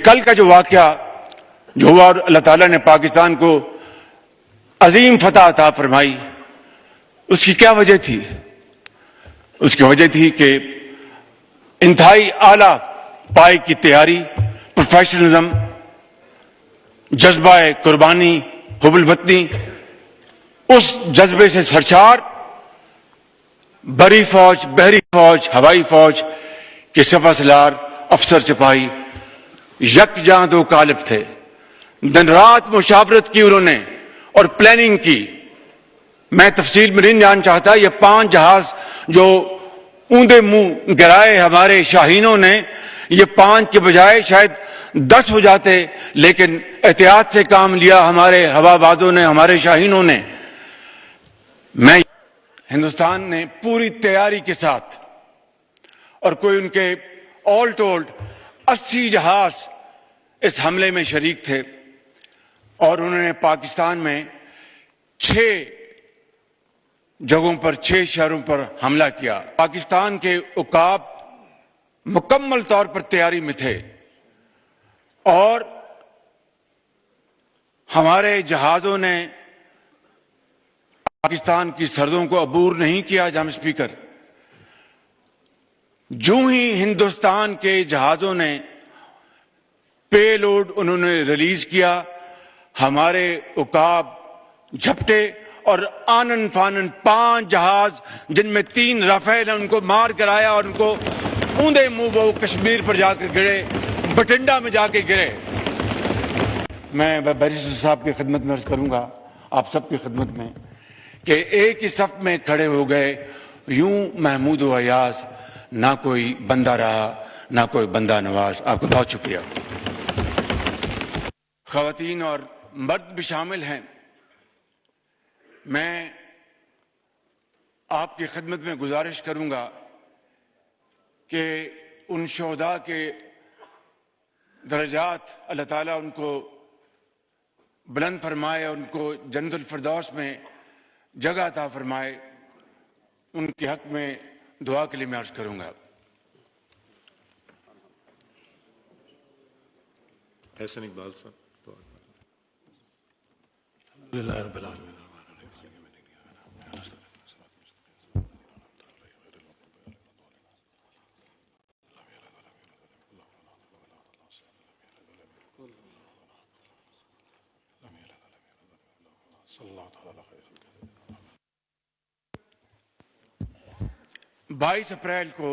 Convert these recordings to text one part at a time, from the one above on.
कल का जो वाकया जो हुआ और अल्लाह ताला ने पाकिस्तान को अजीम फतह अता फरमाई, उसकी क्या वजह थी? उसकी वजह थी कि इंतहाई आला पाए की तैयारी, प्रोफेशनलिज्म, जज्बा कुर्बानी, हुब्बुल वतनी, उस जज्बे से सरशार बरी फौज, बहरी फौज, हवाई फौज के सफा सलार अफसर सिपाही यकजां दो कालिब थे। दिन रात मुशावरत की उन्होंने और प्लानिंग की। मैं तफसील में नहीं जान चाहता। ये 5 जहाज जो ऊंधे मुंह गिराए हमारे शाहीनों ने, ये 5 के बजाय शायद 10 हो जाते, लेकिन एहतियात से काम लिया हमारे हवाबाजों ने, हमारे शाहीनों ने। मैं हिंदुस्तान ने पूरी तैयारी के साथ, और कोई उनके ऑल टोल्ड 80 जहाज इस हमले में शरीक थे, और उन्होंने पाकिस्तान में 6 जगहों पर, 6 शहरों पर हमला किया। पाकिस्तान के उकाब मुकम्मल तौर पर तैयारी में थे और हमारे जहाजों ने पाकिस्तान की सरहदों को अबूर नहीं किया। जनाब स्पीकर, जो ही हिंदुस्तान के जहाजों ने पेलोड उन्होंने रिलीज किया, हमारे उकाब झपटे और आनन फानन 5 जहाज, जिनमें 3 राफेल हैं, उनको मार कराया और उनको ऊंधे मुंह वो कश्मीर पर जाकर गिरे, बठिंडा में जाके गिरे। मैं बैरिस्टर साहब की खिदमत में अर्ज करूंगा, आप सबकी खिदमत में, कि एक ही सफ में खड़े हो गए। यूं महमूद व अयाज, ना कोई बंदा रहा, ना कोई बंदा नवाज। आपका बहुत शुक्रिया। खवातीन और मर्द भी शामिल हैं। मैं आपकी खिदमत में गुजारिश करूंगा कि उन शोहदा के दर्जात अल्लाह ताला उनको बुलंद फरमाए, उनको जन्नतुल फिरदौस में जगह अता फरमाए। उनके हक में दुआ के लिए मैं अर्ज करूंगा। एहसन इकबाल साहब। बाईस अप्रैल को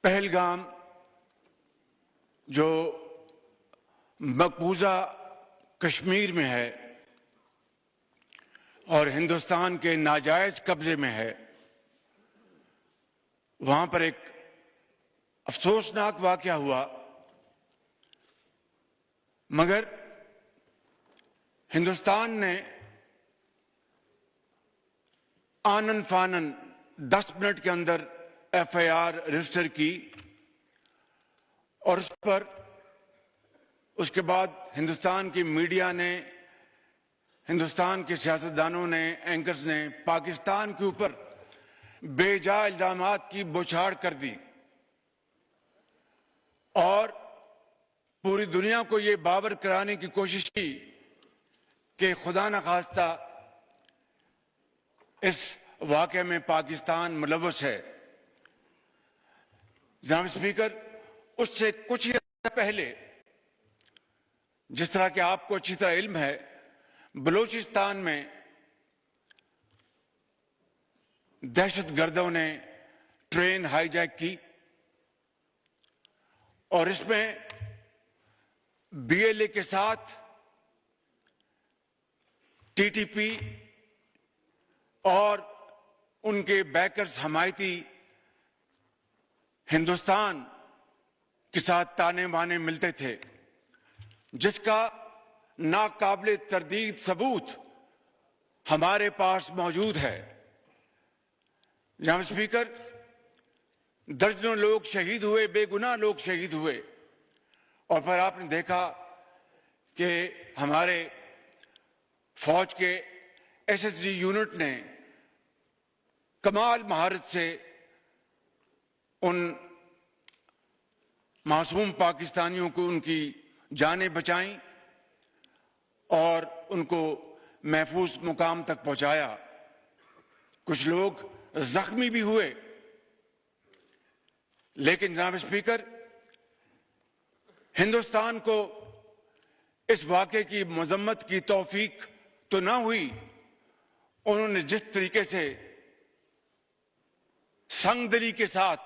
पहलगाम, जो मकबूजा कश्मीर में है और हिंदुस्तान के नाजायज कब्जे में है, वहां पर एक अफसोसनाक वाकया हुआ। मगर हिंदुस्तान ने आनन फानन 10 मिनट के अंदर FIR रजिस्टर की और उस पर उसके बाद हिंदुस्तान की मीडिया ने, हिंदुस्तान के सियासतदानों ने, एंकर्स ने पाकिस्तान के ऊपर बेजा इल्जामात की बौछार कर दी और पूरी दुनिया को यह बावर कराने की कोशिश की कि खुदा न खास्ता इस वाकये में पाकिस्तान मुलव्वस है। जनाब स्पीकर, उससे कुछ ही पहले, जिस तरह के आपको अच्छी तरह इल्म है, बलूचिस्तान में दहशतगर्दों ने ट्रेन हाईजैक की और इसमें BLA के साथ TTP और उनके बैकर्स, हमायती हिंदुस्तान के साथ ताने बाने मिलते थे, जिसका नाकाबिले तरदीद सबूत हमारे पास मौजूद है। जनाब स्पीकर, दर्जनों लोग शहीद हुए, बेगुनाह लोग शहीद हुए, और फिर आपने देखा कि हमारे फौज के SSG यूनिट ने कमाल महारत से उन मासूम पाकिस्तानियों को उनकी जानें बचाईं और उनको महफूज मुकाम तक पहुंचाया। कुछ लोग जख्मी भी हुए, लेकिन जनाब स्पीकर, हिंदुस्तान को इस वाक़े की मजम्मत की तौफीक तो ना हुई। उन्होंने जिस तरीके से संगदिली के साथ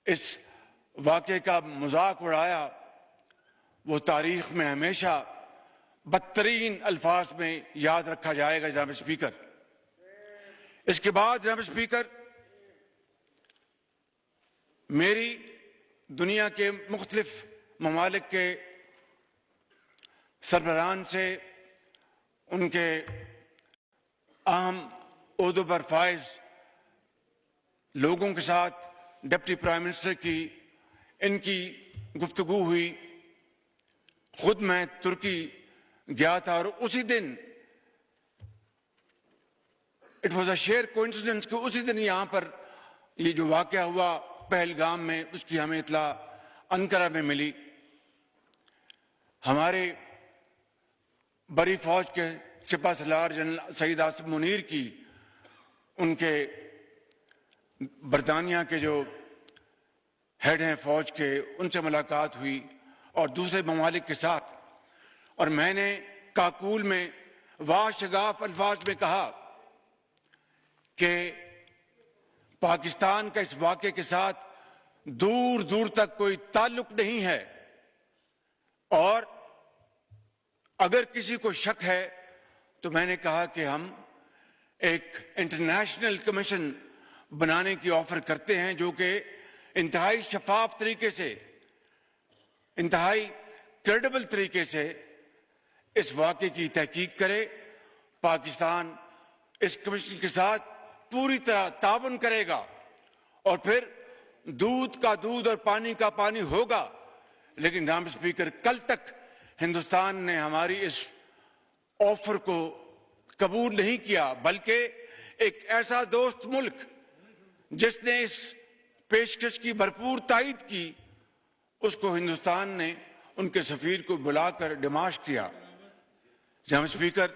इस वाक़े का मजाक उड़ाया, वो तारीख में हमेशा बदतरीन अल्फाज में याद रखा जाएगा। जनाब स्पीकर, इसके बाद जनाब स्पीकर, मेरी दुनिया के मुख्तलिफ ममालिक के सरबराहान से उनके अहम ओहदों पर फाइज लोगों के साथ डिप्टी प्राइम मिनिस्टर की इनकी गुफ्तगू हुई। खुद मैं तुर्की गया था और उसी दिन it was a share coincidence कि उसी दिन यहां पर ये जो वाकया हुआ पहलगाम में, उसकी हमें इतला अनकरा में मिली। हमारे बड़ी फौज के सिपा सलार जनरल सईद आसिफ मुनीर की उनके बरतानिया के जो हेड हैं फौज के, उनसे मुलाकात हुई और दूसरे ममालिक के साथ, और मैंने काकूल में वाशगाफ अल्फाज में कहा कि पाकिस्तान का इस वाक़े के साथ दूर दूर तक कोई ताल्लुक नहीं है, और अगर किसी को शक है तो मैंने कहा कि हम एक इंटरनेशनल कमीशन बनाने की ऑफर करते हैं जो कि इंतहाई शफाफ तरीके से, इंतहाई क्रेडिबल तरीके से इस वाक़े की तहकीक करे। पाकिस्तान इस कमीशन के साथ पूरी तरह ताउन करेगा और फिर दूध का दूध और पानी का पानी होगा। लेकिन जनाब स्पीकर, कल तक हिंदुस्तान ने हमारी इस ऑफर को कबूल नहीं किया, बल्कि एक ऐसा दोस्त मुल्क जिसने इस पेशकश की भरपूर तायीद की, उसको हिंदुस्तान ने उनके सफीर को बुलाकर डिमाश किया। जनाब स्पीकर,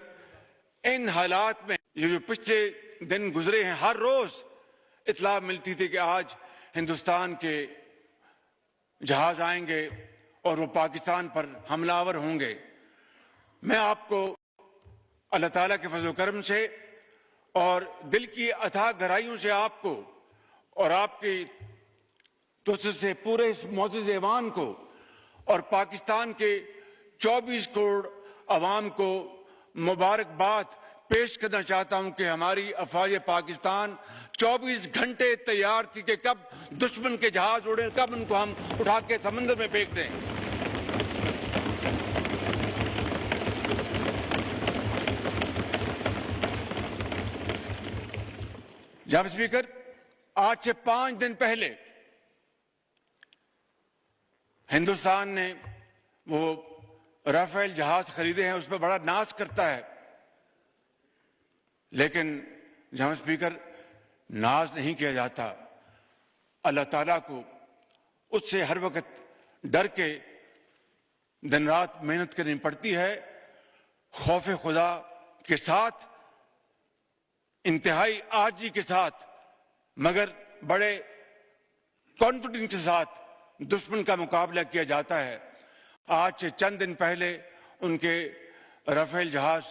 इन हालात में ये जो पिछले दिन गुजरे हैं, हर रोज इतला मिलती थी कि आज हिंदुस्तान के जहाज आएंगे और वो पाकिस्तान पर हमलावर होंगे। मैं आपको अल्लाह ताला के फजल करम से और दिल की अथाह गहराइयों से आपको और आपकी तोसर से पूरे इस मौजूद ऐवान को और पाकिस्तान के 24 करोड़ अवाम को मुबारकबाद पेश करना चाहता हूं कि हमारी अफवाज पाकिस्तान 24 घंटे तैयार थी कि कब दुश्मन के जहाज उड़े, कब उनको हम उठा के समंदर में फेंक दें। जनाब स्पीकर, आज से 5 दिन पहले हिंदुस्तान ने वो राफेल जहाज खरीदे हैं, उस पर बड़ा नाज करता है, लेकिन जनाब स्पीकर, नाज नहीं किया जाता। अल्लाह ताला को उससे हर वक्त डर के दिन रात मेहनत करनी पड़ती है, खौफ खुदा के साथ, इंतहाई आजी के साथ, मगर बड़े कॉन्फिडेंस के साथ दुश्मन का मुकाबला किया जाता है। आज से चंद दिन पहले उनके राफेल जहाज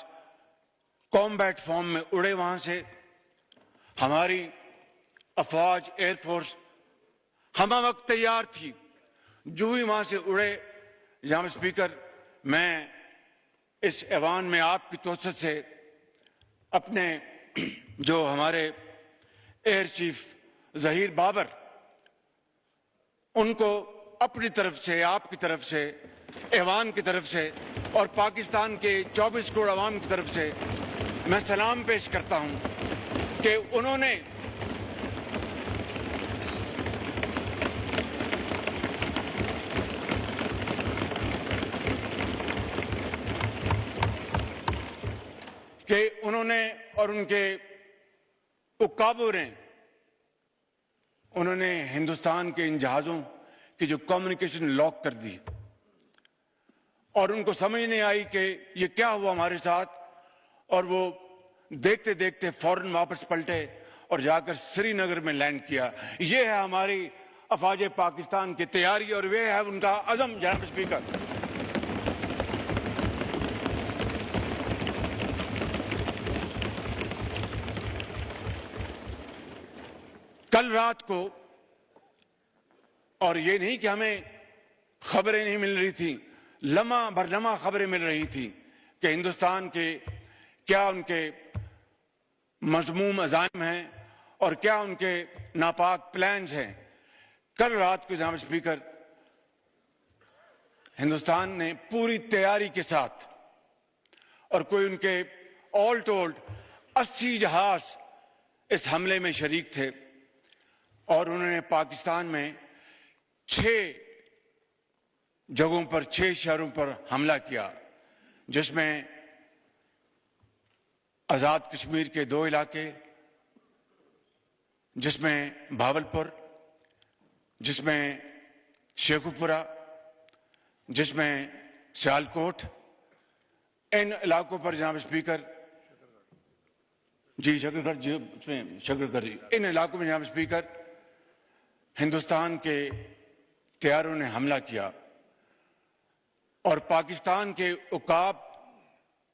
कॉम्बैट फॉर्म में उड़े वहां से। हमारी अफवाज एयरफोर्स हम वक्त तैयार थी, जो ही वहां से उड़े। जनाब स्पीकर, मैं इस ऐवान में आपकी तोसर से अपने जो हमारे एयर चीफ जहीर बाबर, उनको अपनी तरफ से, आपकी तरफ से, ऐवान की तरफ से और पाकिस्तान के 24 करोड़ अवाम की तरफ से मैं सलाम पेश करता हूं कि उन्होंने और उनके उकाबों ने उन्होंने हिंदुस्तान के इन जहाज़ों कि जो कम्युनिकेशन लॉक कर दी और उनको समझ नहीं आई कि ये क्या हुआ हमारे साथ, और वो देखते देखते फौरन वापस पलटे और जाकर श्रीनगर में लैंड किया। ये है हमारी अफवाज पाकिस्तान की तैयारी और वे है उनका अज़म। जनाब स्पीकर, कल रात को, और ये नहीं कि हमें खबरें नहीं मिल रही थी, लम्हा भर लम्हा खबरें मिल रही थी कि हिंदुस्तान के क्या उनके मज़मूम अज़ाइम हैं और क्या उनके नापाक प्लान्स हैं। कल रात को जनाब स्पीकर, हिंदुस्तान ने पूरी तैयारी के साथ, और कोई उनके ऑल टोल्ड 80 जहाज इस हमले में शरीक थे, और उन्होंने पाकिस्तान में 6 जगहों पर, 6 शहरों पर हमला किया, जिसमें आजाद कश्मीर के 2 इलाके, जिसमें भावलपुर, जिसमें शेखुपुरा, जिसमें सियालकोट। इन इलाकों पर जनाब स्पीकर जी, शकरगढ़ जी, उसमें शकरगढ़, इन इलाकों में जनाब स्पीकर हिंदुस्तान के तैयारों ने हमला किया और पाकिस्तान के उकाब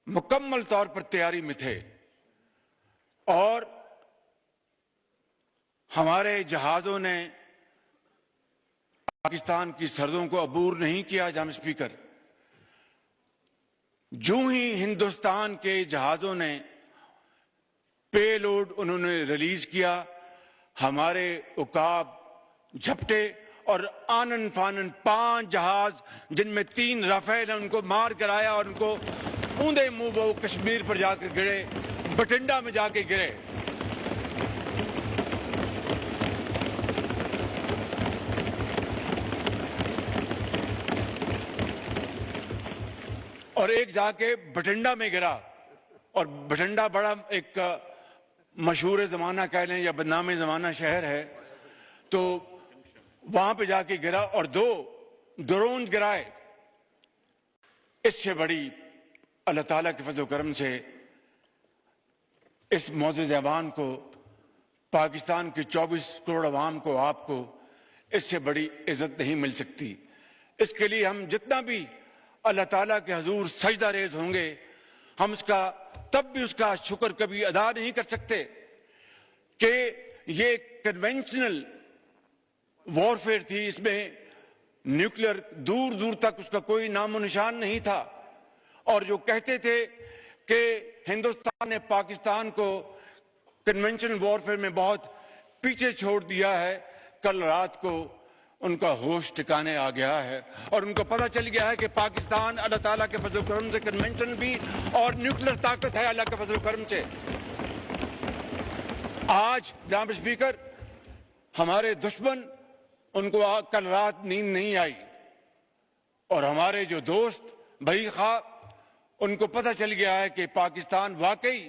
मुकम्मल तौर पर तैयारी में थे, और हमारे जहाजों ने पाकिस्तान की सरहदों को अबूर नहीं किया। जनाब स्पीकर, जो ही हिंदुस्तान के जहाजों ने पेलोड उन्होंने रिलीज किया, हमारे उकाब झपटे और आनन फानन 5 जहाज, जिनमें 3 राफेल, उनको मार कराया और उनको ऊंधे मुंह वो कश्मीर पर जाकर गिरे, बठिंडा में जाके गिरे। और एक जाके बठिंडा में गिरा, और बठिंडा बड़ा एक मशहूर जमाना कह लें या बदनामी जमाना शहर है, तो वहां पे जाके गिरा और 2 ड्रोन गिराए। इससे बड़ी अल्लाह ताला के फजल करम से इस मौजूद जवान को, पाकिस्तान के 24 करोड़ अवाम को, आपको इससे बड़ी इज्जत नहीं मिल सकती। इसके लिए हम जितना भी अल्लाह ताला के हजूर सजदा रेज होंगे, हम उसका तब भी उसका शुक्र कभी अदा नहीं कर सकते कि ये कन्वेंशनल वॉरफेयर थी, इसमें न्यूक्लियर दूर दूर तक उसका कोई नामो निशान नहीं था। और जो कहते थे कि हिंदुस्तान ने पाकिस्तान को कन्वेंशनल वॉरफेयर में बहुत पीछे छोड़ दिया है, कल रात को उनका होश ठिकाने आ गया है और उनको पता चल गया है कि पाकिस्तान अल्लाह ताला के फजल करम से कन्वेंशन भी और न्यूक्लियर ताकत है अल्लाह के फजल करम से। आज जनाब स्पीकर, हमारे दुश्मन, उनको कल रात नींद नहीं आई, और हमारे जो दोस्त भाई खा, उनको पता चल गया है कि पाकिस्तान वाकई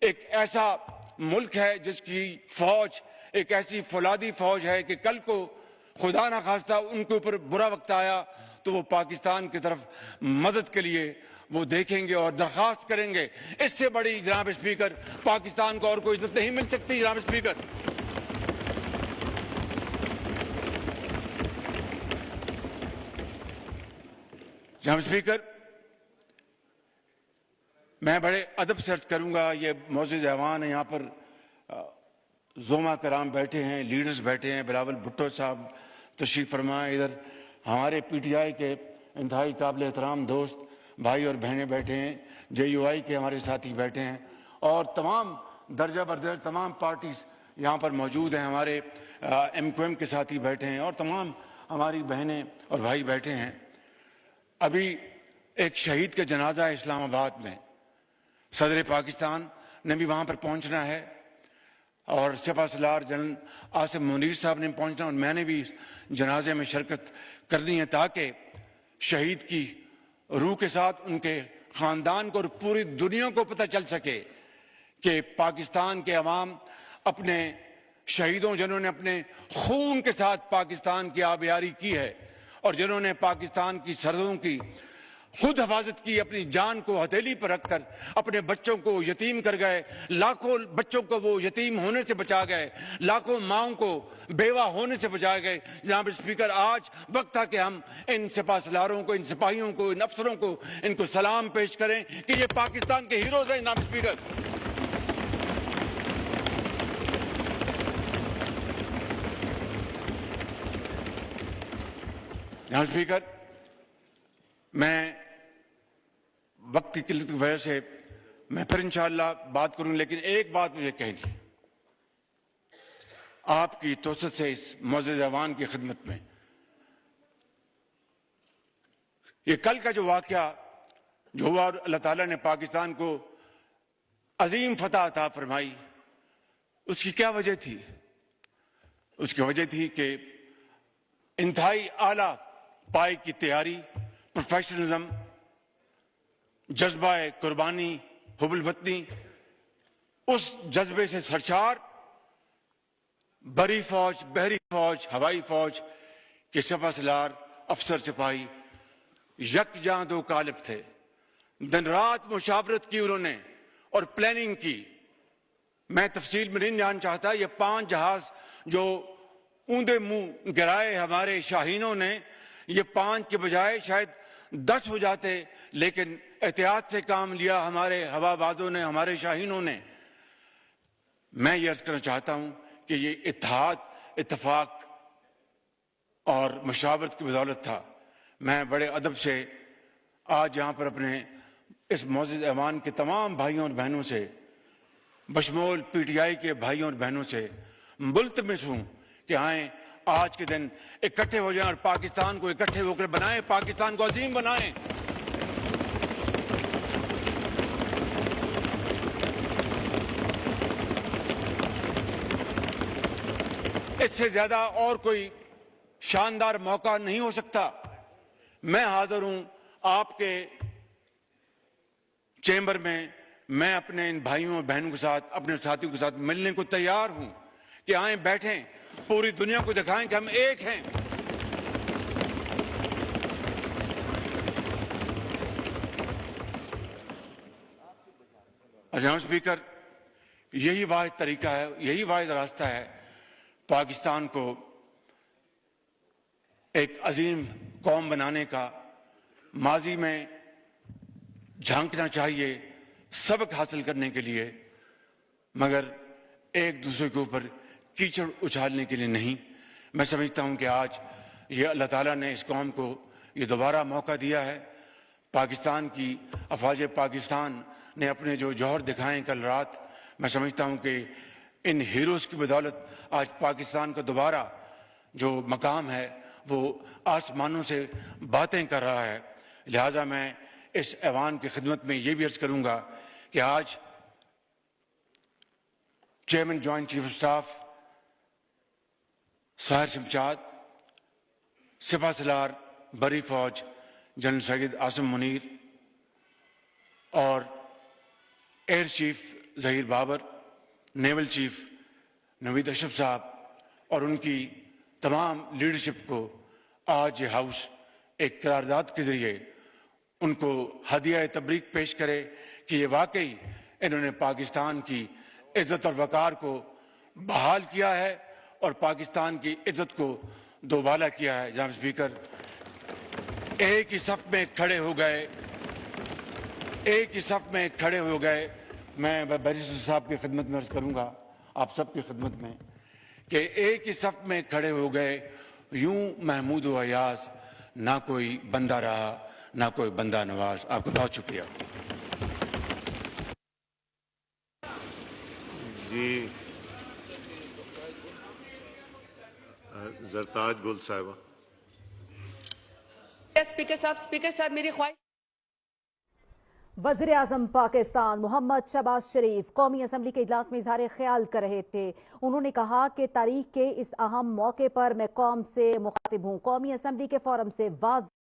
एक ऐसा मुल्क है जिसकी फौज एक ऐसी फौलादी फौज है कि कल को खुदा ना खास्ता उनके ऊपर बुरा वक्त आया तो वो पाकिस्तान की तरफ मदद के लिए वो देखेंगे और दरखास्त करेंगे। इससे बड़ी जनाब स्पीकर पाकिस्तान को और कोई इज्जत नहीं मिल सकती। जनाब स्पीकर, जनाब स्पीकर, मैं बड़े अदब से अर्ज करूंगा, ये मौजूद जवान है, यहाँ पर जोमा कराम बैठे हैं, लीडर्स बैठे हैं, बिलावल भुट्टो साहब तशरीफ फरमाए, इधर हमारे पीटीआई के इंतहाई काबिल एहतराम दोस्त भाई और बहनें बैठे हैं, जेयूआई के हमारे साथी बैठे हैं, और तमाम दर्जा बरदर्ज तमाम पार्टीज यहाँ पर मौजूद हैं, हमारे एमक्यूएम के साथी बैठे हैं और तमाम हमारी बहनें और भाई बैठे हैं। अभी एक शहीद का जनाजा है इस्लामाबाद में, सदर पाकिस्तान ने भी वहाँ पर पहुँचना है और सिपा सलार जनरल आसिम मुनीर साहब ने पहुँचना और मैंने भी इस जनाजे में शिरकत करनी है ताकि शहीद की रूह के साथ उनके ख़ानदान को और पूरी दुनिया को पता चल सके कि पाकिस्तान के अवाम अपने शहीदों जिन्होंने अपने खून के साथ पाकिस्तान की आबियारी की है और जिन्होंने पाकिस्तान की सरहदों की खुद हिफाजत की, अपनी जान को हथेली पर रखकर अपने बच्चों को यतीम कर गए, लाखों बच्चों को वो यतीम होने से बचा गए, लाखों माओं को बेवा होने से बचा गए। जनाब स्पीकर, आज वक्त था कि हम इन सिपा सलारों को, इन सिपाहियों को, इन अफसरों को, इनको सलाम पेश करें कि ये पाकिस्तान के हीरोज हैं। जनाब स्पीकर, जनाब स्पीकर, मैं वक्त की किल्लत की वजह से मैं फिर इंशाअल्लाह बात करूं, लेकिन एक बात मुझे कहनी है आपकी तोसत से इस मौजूद जवान की खिदमत में। ये कल का जो वाकया जो हुआ, अल्लाह ताला ने पाकिस्तान को अजीम फतह अता फरमाई, उसकी क्या वजह थी? उसकी वजह थी कि इंतहाई आला पाई की तैयारी, प्रोफेशनलिज्म, जज्बा कुर्बानी, हुबुल वतनी, उस जज्बे से सरशार बरी फौज, बहरी फौज, हवाई फौज के सिपा सलार, अफसर सिपाही यकजां दो कालिब थे। दिन रात मुशावरत की उन्होंने और प्लानिंग की। मैं तफसील में नहीं जान चाहता। ये 5 जहाज जो ऊंधे मुंह गिराए हमारे शाहीनों ने, ये 5 के बजाय शायद 10 हो जाते, लेकिन एहतियात से काम लिया हमारे हवाबाजों ने, हमारे शाहीनों ने। मैं ये अर्ज करना चाहता हूं कि ये इत्तेहाद, इत्तफाक और मुशावरत की बदौलत था। मैं बड़े अदब से आज यहां पर अपने इस मौजूद ऐवान के तमाम भाइयों और बहनों से, बशमूल पीटीआई के भाइयों और बहनों से मुल्तमिस हूं कि आए आज के दिन इकट्ठे हो जाएं और पाकिस्तान को इकट्ठे होकर बनाएं, पाकिस्तान को अजीम बनाएं। इससे ज्यादा और कोई शानदार मौका नहीं हो सकता। मैं हाजिर हूं आपके चेंबर में। मैं अपने इन भाइयों और बहनों के साथ, अपने साथियों के साथ मिलने को तैयार हूं कि आए, बैठें, पूरी दुनिया को दिखाएं कि हम एक हैं। जनाब स्पीकर, यही वाहिद तरीका है, यही वाहिद रास्ता है पाकिस्तान को एक अजीम कौम बनाने का। माजी में झांकना चाहिए सबक हासिल करने के लिए, मगर एक दूसरे के ऊपर कीचड़ उछालने के लिए नहीं। मैं समझता हूं कि आज ये अल्लाह ताला ने इस कौम को ये दोबारा मौका दिया है। पाकिस्तान की अफवाज पाकिस्तान ने अपने जो जौहर दिखाए कल रात, मैं समझता हूं कि इन हीरोज की बदौलत आज पाकिस्तान का दोबारा जो मकाम है वो आसमानों से बातें कर रहा है। लिहाजा मैं इस ऐवान की खिदमत में ये भी अर्ज करूंगा कि आज chairman joint chief of staff Sahir Shamshad, सिपा सलार बरी फौज जनरल सैयद आसिम मुनीर और air chief Zaheer Babar, naval chief Naveed Ashraf Sahab और उनकी तमाम लीडरशिप को आज ये हाउस एक करारदाद के जरिए उनको हदिया तबरीक पेश करे कि ये वाकई इन्होंने पाकिस्तान की इज्जत और वकार को बहाल किया है और पाकिस्तान की इज्जत को दोबाला किया है। जनाब स्पीकर, एक ही सफ में खड़े हो गए, एक ही सफ में खड़े हो गए। मैं बैरिस्टर साहब की खिदमत में अर्ज करूंगा, आप सबकी खिदमत में, कि एक ही सफ में खड़े हो गए यूं महमूद व अयाज, ना कोई बंदा रहा ना कोई बंदा नवाज। आपको बहुत शुक्रिया जी। जरताज गुल साहिबा। स्पीकर साहब मेरी ख्वाहिश। वज़ीर आज़म पाकिस्तान मोहम्मद शहबाज शरीफ कौमी असम्बली के इजलास में इजहार ख्याल कर रहे थे। उन्होंने कहा कि तारीख के इस अहम मौके पर मैं कौम से मुखातिब हूँ। कौमी असम्बली के फोरम से वाज़